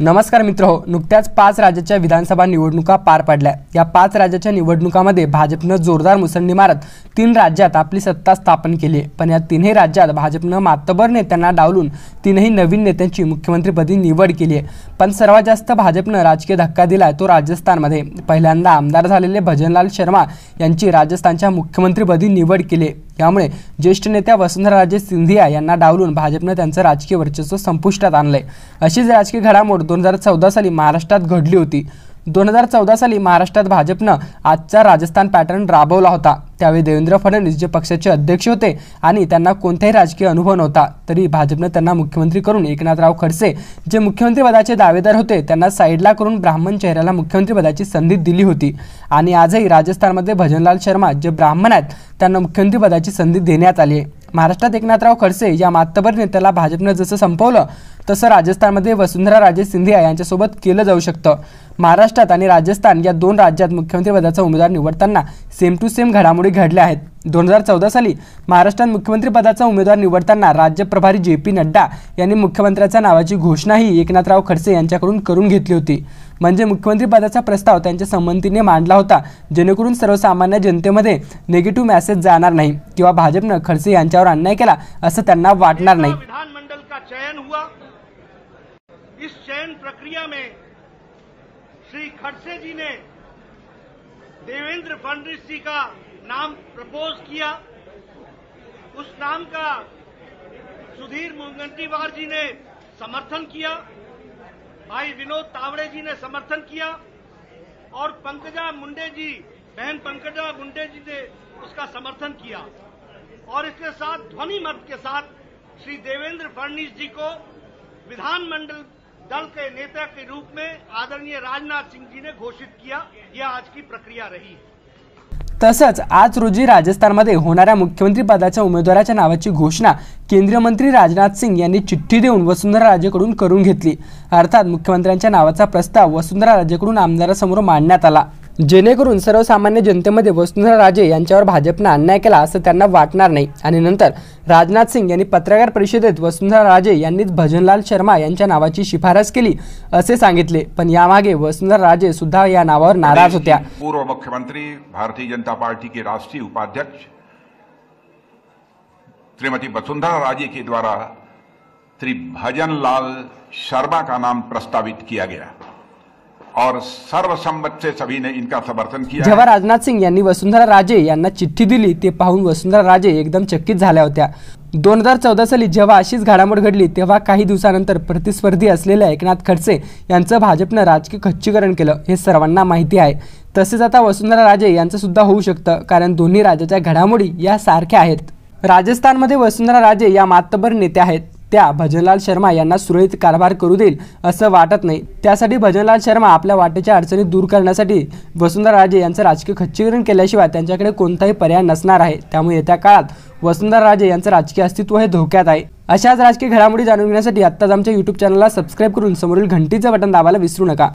नमस्कार मित्रहो, नुकत्याच 5 राज्याच्या विधानसभा निवडणुका पार पडल्या। या 5 राज्याच्या निवडणुकांमध्ये भाजपने जोरदार मुसंडी मारत 3 राज्यात आपली सत्ता स्थापन केली। पण या 3ही राज्यात भाजपने मातबर नेत्यांना डावलून 3ही नवीन नेत्यांची मुख्यमंत्रीपदी निवड केली आहे। पण सर्वात जास्त भाजपने राजकीय धक्का दिलाय तो राजस्थानमध्ये। पहिल्यांदा आमदार झालेले भजनलाल शर्मा यांची राजस्थानच्या मुख्यमंत्रीपदी निवड केली। यामुळे ज्येष्ठ नेत्या वसुंधराराजे सिंधिया यांना डावलून भाजपने त्यांचं राजकीय वर्चस्व संपुष्टात आणलंय। अशीच राजकीय घडामोड 2014 साली महाराष्ट्रात घडली होती। 2014 साली महाराष्ट्रात भाजपने आजचा राजस्थान पॅटर्न राबवला होता। त्यावेळी देवेंद्र फडणवीस जे पक्षाचे अध्यक्ष होते आणि त्यांना कोणताही राजकीय अनुभव नव्हता, तरी भाजपने त्यांना मुख्यमंत्री करून एकनाथराव खडसे जे मुख्यमंत्री पदाचे दावेदार होते त्यांना साईडला करून ब्राह्मण चेहऱ्याला मुख्यमंत्री पदाची संधी दिली होती। आणि आजही राजस्थानमध्ये भजनलाल शर्मा जे ब्राह्मण आहेत त्यांना मुख्यमंत्री पदाची संधी देण्यात आली आहे। महाराष्ट्रात एकनाथराव खडसे या मातबर नेत्याला भाजपने जसं संपवलं तसं राजस्थानमध्ये वसुंधराराजे सिंधिया यांच्यासोबत केलं जाऊ शकतं। महाराष्ट्रात आणि राजस्थान या 2 राज्यात मुख्यमंत्री पदाचा उमेदवार निवडताना सेम टू सेम घडामोडी घडल्या आहेत। 2014 साली महाराष्ट्रात मुख्यमंत्री पदाचा उमेदवार निवडताना राज्य प्रभारी JP नड्डा यांनी मुख्यमंत्र्याच्या नावाची घोषणाही एकनाथराव खडसे यांच्याकडून करून घेतली होती। म्हणजे मुख्यमंत्री पदाचा प्रस्ताव त्यांच्या संमतीने मांडला होता, जेणेकरून सर्वसामान्य जनतेमध्ये नेगेटिव्ह मेसेज जाणार नाही किंवा भाजपने खडसे यांच्यावर अन्याय केला असं त्यांना वाटणार नाही। विधानमंडल का चयन हुआ। इस चयन प्रक्रिया में श्री खडसे जी ने देवेंद्र फडणवीस जी का नाम प्रपोज किया। उस नाम का सुधीर मुनगंटीवार जी ने समर्थन किया, भाई विनोद तावड़े जी ने समर्थन किया और पंकजा मुंडे जी, बहन पंकजा मुंडे जी ने उसका समर्थन किया। और इसके साथ ध्वनि मत के साथ श्री देवेंद्र फडणवीस जी को विधानमंडल दल के नेता के रूप में आदरणीय राजनाथ सिंह जी ने घोषित किया। यह आज की प्रक्रिया रही। तसंच आज रोजी राजस्थानमध्ये होणाऱ्या मुख्यमंत्री पदाच्या उमेदवाराच्या नावाची घोषणा केंद्रीय मंत्री राजनाथ सिंह यांनी चिठ्ठी देऊन वसुंधराराजेकडून करून घेतली। अर्थात मुख्यमंत्र्यांच्या नावाचा प्रस्ताव वसुंधराराजेकडून आमदारासमोर मांडण्यात आला, जेणेकरून सर्वसामान्य जनतेमध्ये वसुंधराराजे यांच्यावर भाजपने अन्याय केला असं त्यांना वाटणार नाही। आणि नंतर राजनाथ सिंह यांनी पत्रकार परिषदेत वसुंधराराजे यांनीच भजनलाल शर्मा यांच्या नावाची शिफारस केली असे सांगितले। पण यामागे वसुंधराराजे सुद्धा या नावावर नाराज होत्या। पूर्व मुख्यमंत्री भारतीय जनता पार्टी के राष्ट्रीय उपाध्यक्ष श्रीमती वसुंधराराजे के द्वारा श्री भजनलाल शर्मा का नाम प्रस्तावित किया गया और सर्वसम्मत से सभी ने इनका समर्थन किया। जेव्हा राजनाथ सिंह यांनी वसुंधराराजे यांना चिठ्ठी दिली ते पाहून वसुंधराराजे एकदम चकित झाल्या होत्या। 2014 साली जेव्हा अशीच घडामोड घडली तेव्हा काही दिवसानंतर प्रतिस्पर्धी असलेल्या एकनाथ खडसे यांचं भाजपने राजकीय खच्चीकरण केलं हे सर्वांना माहिती आहे। तसेच आता वसुंधराराजे यांचं सुद्धा होऊ शकतं, कारण दोन्ही राज्याच्या घडामोडी या सारख्या आहेत। राजस्थानमध्ये वसुंधराराजे या मातबर नेत्या आहेत, त्या भजनलाल शर्मा यांना सुरळीत कारभार करू देईल असं वाटत नाही। त्यासाठी भजनलाल शर्मा आपल्या वाटेच्या अडचणी दूर करण्यासाठी वसुंधराराजे यांचं राजकीय खच्चीकरण केल्याशिवाय त्यांच्याकडे कोणताही पर्याय नसणार आहे। त्यामुळे येत्या काळात वसुंधराराजे यांचं राजकीय अस्तित्व हे धोक्यात आहे। अशाच राजकीय घडामोडी जाणून घेण्यासाठी आत्ताच आमच्या YouTube चॅनलला सबस्क्राईब करून समोरील घंटीचं बटन दाबायला विसरू नका।